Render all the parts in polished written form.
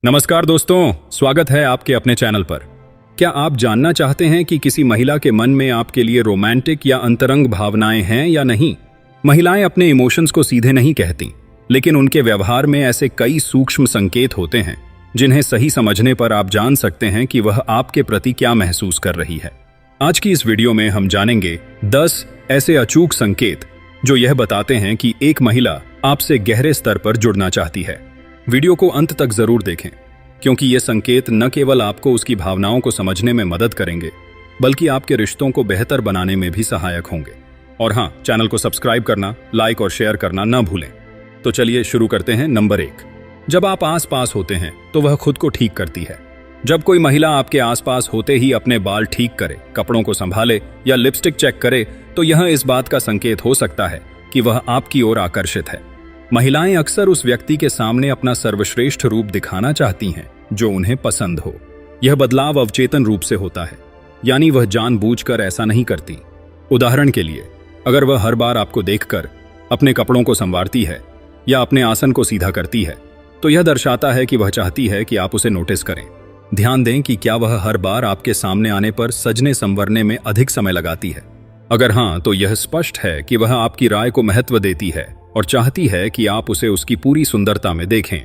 नमस्कार दोस्तों, स्वागत है आपके अपने चैनल पर। क्या आप जानना चाहते हैं कि किसी महिला के मन में आपके लिए रोमांटिक या अंतरंग भावनाएं हैं या नहीं? महिलाएं अपने इमोशंस को सीधे नहीं कहती, लेकिन उनके व्यवहार में ऐसे कई सूक्ष्म संकेत होते हैं जिन्हें सही समझने पर आप जान सकते हैं कि वह आपके प्रति क्या महसूस कर रही है। आज की इस वीडियो में हम जानेंगे 10 ऐसे अचूक संकेत जो यह बताते हैं कि एक महिला आपसे गहरे स्तर पर जुड़ना चाहती है। वीडियो को अंत तक जरूर देखें, क्योंकि ये संकेत न केवल आपको उसकी भावनाओं को समझने में मदद करेंगे, बल्कि आपके रिश्तों को बेहतर बनाने में भी सहायक होंगे। और हाँ, चैनल को सब्सक्राइब करना, लाइक और शेयर करना न भूलें। तो चलिए शुरू करते हैं। नंबर 1, जब आप आसपास होते हैं तो वह खुद को ठीक करती है। जब कोई महिला आपके आसपास होते ही अपने बाल ठीक करे, कपड़ों को संभाले या लिपस्टिक चेक करे, तो यह इस बात का संकेत हो सकता है कि वह आपकी ओर आकर्षित है। महिलाएं अक्सर उस व्यक्ति के सामने अपना सर्वश्रेष्ठ रूप दिखाना चाहती हैं जो उन्हें पसंद हो। यह बदलाव अवचेतन रूप से होता है, यानी वह जानबूझकर ऐसा नहीं करती। उदाहरण के लिए, अगर वह हर बार आपको देखकर अपने कपड़ों को संवारती है या अपने आसन को सीधा करती है, तो यह दर्शाता है कि वह चाहती है कि आप उसे नोटिस करें। ध्यान दें कि क्या वह हर बार आपके सामने आने पर सजने संवरने में अधिक समय लगाती है। अगर हाँ, तो यह स्पष्ट है कि वह आपकी राय को महत्व देती है और चाहती है कि आप उसे उसकी पूरी सुंदरता में देखें।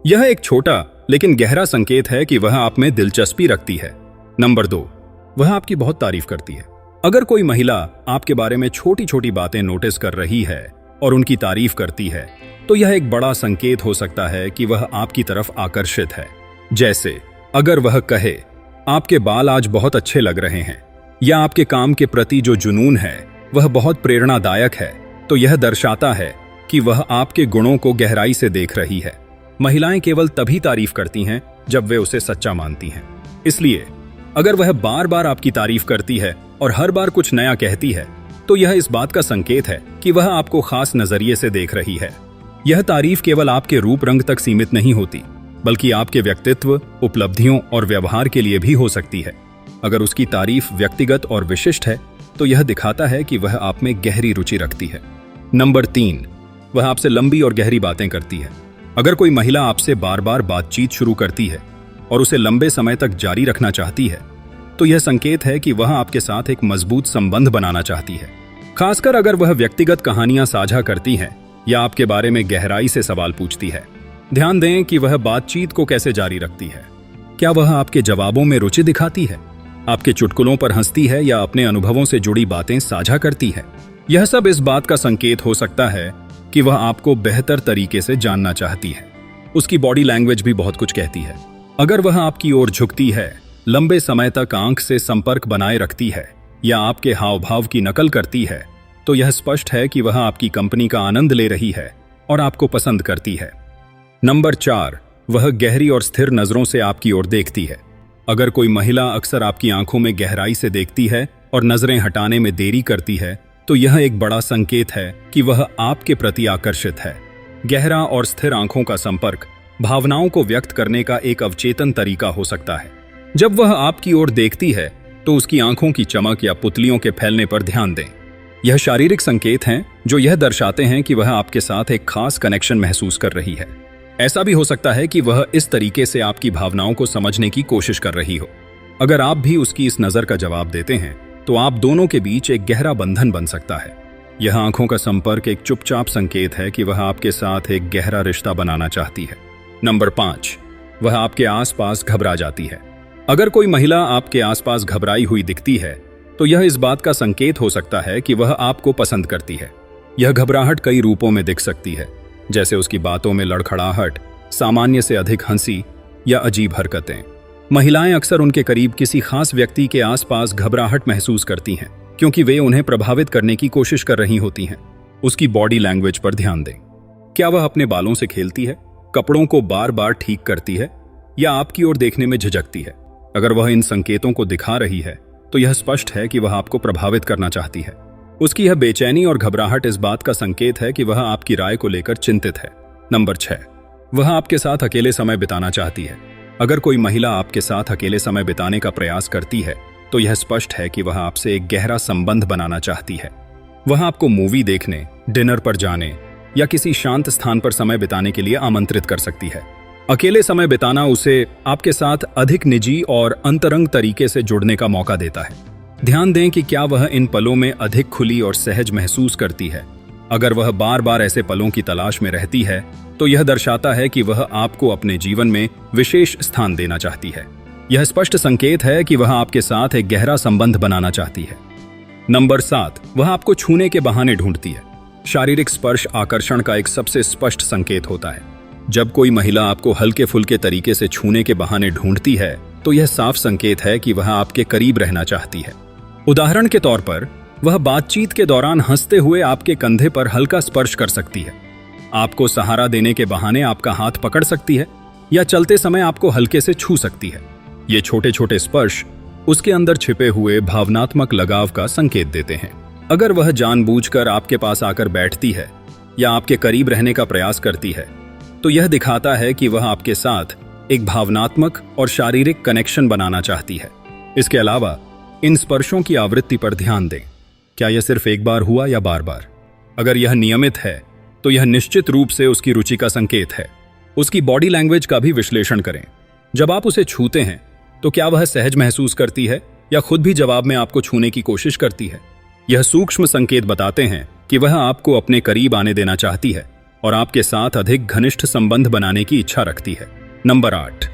यह एक छोटा लेकिन गहरा संकेत है कि वह आप में दिलचस्पी रखती है। नंबर 2, वह आपकी बहुत तारीफ करती है। अगर कोई महिला आपके बारे में छोटी छोटी बातें नोटिस कर रही है और उनकी तारीफ करती है, तो यह एक बड़ा संकेत हो सकता है कि वह आपकी तरफ आकर्षित है। जैसे अगर वह कहे, आपके बाल आज बहुत अच्छे लग रहे हैं, या आपके काम के प्रति जो जुनून है वह बहुत प्रेरणादायक है, तो यह दर्शाता है कि वह आपके गुणों को गहराई से देख रही है। महिलाएं केवल तभी तारीफ करती हैं जब वे उसे सच्चा मानती हैं। इसलिए अगर वह बार बार आपकी तारीफ करती है और हर बार कुछ नया कहती है, तो यह इस बात का संकेत है कि वह आपको खास नजरिए से देख रही है। यह तारीफ केवल आपके रूप रंग तक सीमित नहीं होती, बल्कि आपके व्यक्तित्व, उपलब्धियों और व्यवहार के लिए भी हो सकती है। अगर उसकी तारीफ व्यक्तिगत और विशिष्ट है, तो यह दिखाता है कि वह आप में गहरी रुचि रखती है। नंबर 3, वह आपसे लंबी और गहरी बातें करती है। अगर कोई महिला आपसे बार बार बातचीत शुरू करती है और उसे लंबे समय तक जारी रखना चाहती है, तो यह संकेत है कि वह आपके साथ एक मजबूत संबंध बनाना चाहती है। खासकर अगर वह व्यक्तिगत कहानियां साझा करती है या आपके बारे में गहराई से सवाल पूछती है। ध्यान दें कि वह बातचीत को कैसे जारी रखती है। क्या वह आपके जवाबों में रुचि दिखाती है, आपके चुटकुलों पर हंसती है या अपने अनुभवों से जुड़ी बातें साझा करती है? यह सब इस बात का संकेत हो सकता है कि वह आपको बेहतर तरीके से जानना चाहती है। उसकी बॉडी लैंग्वेज भी बहुत कुछ कहती है। अगर वह आपकी ओर झुकती है, लंबे समय तक आंख से संपर्क बनाए रखती है या आपके हाव भाव की नकल करती है, तो यह स्पष्ट है कि वह आपकी कंपनी का आनंद ले रही है और आपको पसंद करती है। नंबर 4, वह गहरी और स्थिर नजरों से आपकी ओर देखती है। अगर कोई महिला अक्सर आपकी आंखों में गहराई से देखती है और नजरें हटाने में देरी करती है, तो यह एक बड़ा संकेत है कि वह आपके प्रति आकर्षित है। गहरा और स्थिर आंखों का संपर्क भावनाओं को व्यक्त करने का एक अवचेतन तरीका हो सकता है। जब वह आपकी ओर देखती है, तो उसकी आंखों की चमक या पुतलियों के फैलने पर ध्यान दें। यह शारीरिक संकेत हैं जो यह दर्शाते हैं कि वह आपके साथ एक खास कनेक्शन महसूस कर रही है। ऐसा भी हो सकता है कि वह इस तरीके से आपकी भावनाओं को समझने की कोशिश कर रही हो। अगर आप भी उसकी इस नजर का जवाब देते हैं, तो आप दोनों के बीच एक गहरा बंधन बन सकता है। यह आंखों का संपर्क एक चुपचाप संकेत है कि वह आपके साथ एक गहरा रिश्ता बनाना चाहती है। नंबर 5, वह आपके आसपास घबरा जाती है। अगर कोई महिला आपके आसपास घबराई हुई दिखती है, तो यह इस बात का संकेत हो सकता है कि वह आपको पसंद करती है। यह घबराहट कई रूपों में दिख सकती है, जैसे उसकी बातों में लड़खड़ाहट, सामान्य से अधिक हंसी या अजीब हरकतें। महिलाएं अक्सर उनके करीब किसी खास व्यक्ति के आसपास घबराहट महसूस करती हैं, क्योंकि वे उन्हें प्रभावित करने की कोशिश कर रही होती हैं। उसकी बॉडी लैंग्वेज पर ध्यान दें। क्या वह अपने बालों से खेलती है, कपड़ों को बार बार ठीक करती है या आपकी ओर देखने में झिझकती है? अगर वह इन संकेतों को दिखा रही है, तो यह स्पष्ट है कि वह आपको प्रभावित करना चाहती है। उसकी यह बेचैनी और घबराहट इस बात का संकेत है कि वह आपकी राय को लेकर चिंतित है। नंबर 6, वह आपके साथ अकेले समय बिताना चाहती है। अगर कोई महिला आपके साथ अकेले समय बिताने का प्रयास करती है, तो यह स्पष्ट है कि वह आपसे एक गहरा संबंध बनाना चाहती है। वह आपको मूवी देखने, डिनर पर जाने या किसी शांत स्थान पर समय बिताने के लिए आमंत्रित कर सकती है। अकेले समय बिताना उसे आपके साथ अधिक निजी और अंतरंग तरीके से जुड़ने का मौका देता है। ध्यान दें कि क्या वह इन पलों में अधिक खुली और सहज महसूस करती है। अगर वह बार बार ऐसे पलों की तलाश में रहती है तो यह दर्शाता है कि वह आपको अपने जीवन में विशेष स्थान देना चाहती है। यह स्पष्ट संकेत है कि वह आपके साथ एक गहरा संबंध बनाना चाहती है। नंबर 7, वह आपको छूने के बहाने ढूंढती है। शारीरिक स्पर्श आकर्षण का एक सबसे स्पष्ट संकेत होता है। जब कोई महिला आपको हल्के फुल्के तरीके से छूने के बहाने ढूंढती है तो यह साफ संकेत है कि वह आपके करीब रहना चाहती है। उदाहरण के तौर पर, वह बातचीत के दौरान हंसते हुए आपके कंधे पर हल्का स्पर्श कर सकती है, आपको सहारा देने के बहाने आपका हाथ पकड़ सकती है या चलते समय आपको हल्के से छू सकती है। ये छोटे छोटे स्पर्श उसके अंदर छिपे हुए भावनात्मक लगाव का संकेत देते हैं। अगर वह जानबूझकर आपके पास आकर बैठती है या आपके करीब रहने का प्रयास करती है तो यह दिखाता है कि वह आपके साथ एक भावनात्मक और शारीरिक कनेक्शन बनाना चाहती है। इसके अलावा इन स्पर्शों की आवृत्ति पर ध्यान दें। क्या यह सिर्फ एक बार हुआ या बार बार? अगर यह नियमित है तो यह निश्चित रूप से उसकी रुचि का संकेत है। उसकी बॉडी लैंग्वेज का भी विश्लेषण करें। जब आप उसे छूते हैं तो क्या वह सहज महसूस करती है या खुद भी जवाब में आपको छूने की कोशिश करती है? यह सूक्ष्म संकेत बताते हैं कि वह आपको अपने करीब आने देना चाहती है और आपके साथ अधिक घनिष्ठ संबंध बनाने की इच्छा रखती है। नंबर 8,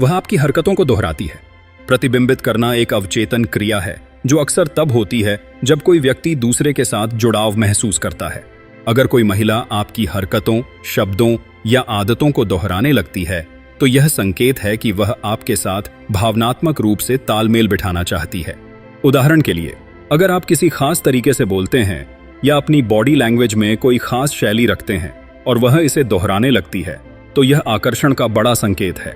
वह आपकी हरकतों को दोहराती है। प्रतिबिंबित करना एक अवचेतन क्रिया है जो अक्सर तब होती है जब कोई व्यक्ति दूसरे के साथ जुड़ाव महसूस करता है। अगर कोई महिला आपकी हरकतों, शब्दों या आदतों को दोहराने लगती है तो यह संकेत है कि वह आपके साथ भावनात्मक रूप से तालमेल बिठाना चाहती है। उदाहरण के लिए, अगर आप किसी खास तरीके से बोलते हैं या अपनी बॉडी लैंग्वेज में कोई खास शैली रखते हैं और वह इसे दोहराने लगती है तो यह आकर्षण का बड़ा संकेत है।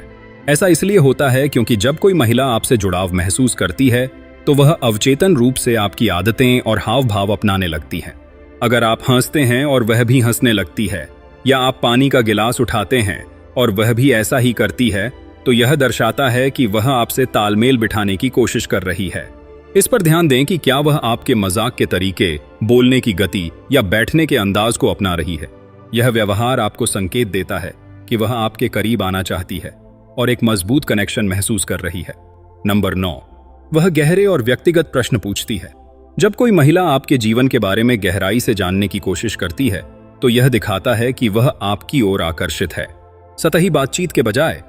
ऐसा इसलिए होता है क्योंकि जब कोई महिला आपसे जुड़ाव महसूस करती है तो वह अवचेतन रूप से आपकी आदतें और हाव भाव अपनाने लगती है। अगर आप हंसते हैं और वह भी हंसने लगती है, या आप पानी का गिलास उठाते हैं और वह भी ऐसा ही करती है, तो यह दर्शाता है कि वह आपसे तालमेल बिठाने की कोशिश कर रही है। इस पर ध्यान दें कि क्या वह आपके मजाक के तरीके, बोलने की गति या बैठने के अंदाज को अपना रही है। यह व्यवहार आपको संकेत देता है कि वह आपके करीब आना चाहती है और एक मजबूत कनेक्शन महसूस कर रही है। नंबर 9, वह गहरे और व्यक्तिगत प्रश्न पूछती है। जब कोई महिला आपके जीवन के बारे में गहराई से जानने की कोशिश करती है तो यह दिखाता है कि वह आपकी ओर आकर्षित है। सतही बातचीत के बजाय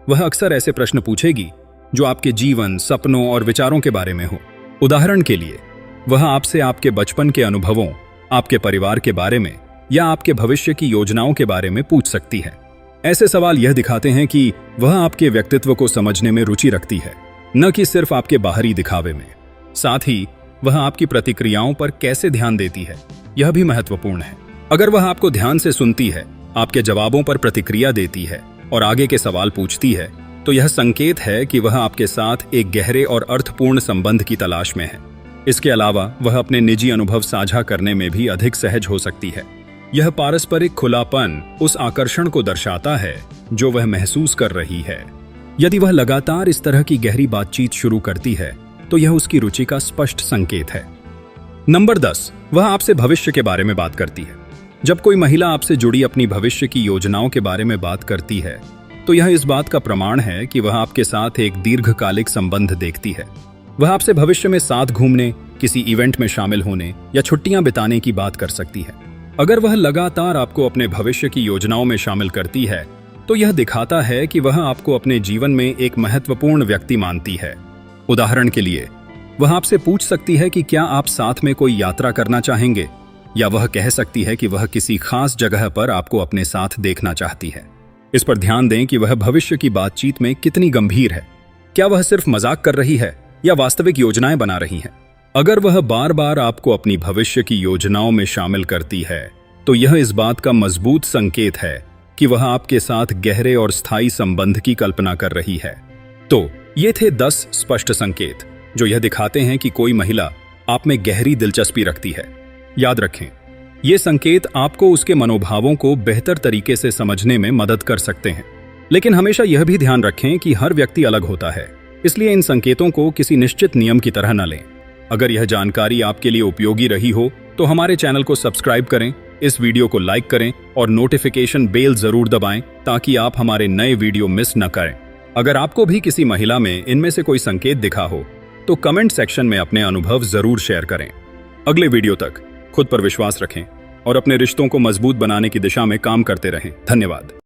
वह अक्सर ऐसे प्रश्न पूछेगी जो आपके जीवन, सपनों और विचारों के बारे में हो। उदाहरण के लिए, वह आपसे आपके बचपन के अनुभवों, आपके परिवार के बारे में या आपके भविष्य की योजनाओं के बारे में पूछ सकती है। ऐसे सवाल यह दिखाते हैं कि वह आपके व्यक्तित्व को समझने में रुचि रखती है, न कि सिर्फ आपके बाहरी दिखावे में। साथ ही वह आपकी प्रतिक्रियाओं पर कैसे ध्यान देती है, यह भी महत्वपूर्ण है। अगर वह आपको ध्यान से सुनती है, आपके जवाबों पर प्रतिक्रिया देती है और आगे के सवाल पूछती है, तो यह संकेत है कि वह आपके साथ एक गहरे और अर्थपूर्ण संबंध की तलाश में है। इसके अलावा वह अपने निजी अनुभव साझा करने में भी अधिक सहज हो सकती है। यह पारस्परिक खुलापन उस आकर्षण को दर्शाता है जो वह महसूस कर रही है। यदि वह लगातार इस तरह की गहरी बातचीत शुरू करती है तो यह उसकी रुचि का स्पष्ट संकेत है। नंबर 10, वह आपसे भविष्य के बारे में बात करती है। जब कोई महिला आपसे जुड़ी अपनी भविष्य की योजनाओं के बारे में बात करती है तो यह इस बात का प्रमाण है कि वह आपके साथ एक दीर्घकालिक संबंध देखती है। वह आपसे भविष्य में साथ घूमने, किसी इवेंट में शामिल होने या छुट्टियां बिताने की बात कर सकती है। अगर वह लगातार आपको अपने भविष्य की योजनाओं में शामिल करती है तो यह दिखाता है कि वह आपको अपने जीवन में एक महत्वपूर्ण व्यक्ति मानती है। उदाहरण के लिए, वह आपसे पूछ सकती है कि क्या आप साथ में कोई यात्रा करना चाहेंगे, या वह कह सकती है कि वह किसी खास जगह पर आपको अपने साथ देखना चाहती है। इस पर ध्यान दें कि वह भविष्य की बातचीत में कितनी गंभीर है। क्या वह सिर्फ मजाक कर रही है या वास्तविक योजनाएं बना रही है? अगर वह बार बार आपको अपनी भविष्य की योजनाओं में शामिल करती है तो यह इस बात का मजबूत संकेत है कि वह आपके साथ गहरे और स्थायी संबंध की कल्पना कर रही है। तो ये थे 10 स्पष्ट संकेत जो यह दिखाते हैं कि कोई महिला आप में गहरी दिलचस्पी रखती है। याद रखें, ये संकेत आपको उसके मनोभावों को बेहतर तरीके से समझने में मदद कर सकते हैं, लेकिन हमेशा यह भी ध्यान रखें कि हर व्यक्ति अलग होता है, इसलिए इन संकेतों को किसी निश्चित नियम की तरह न लें। अगर यह जानकारी आपके लिए उपयोगी रही हो तो हमारे चैनल को सब्सक्राइब करें इस वीडियो को लाइक करें और नोटिफिकेशन बेल जरूर दबाएं ताकि आप हमारे नए वीडियो मिस न करें। अगर आपको भी किसी महिला में इनमें से कोई संकेत दिखा हो तो कमेंट सेक्शन में अपने अनुभव जरूर शेयर करें। अगले वीडियो तक खुद पर विश्वास रखें और अपने रिश्तों को मजबूत बनाने की दिशा में काम करते रहें। धन्यवाद।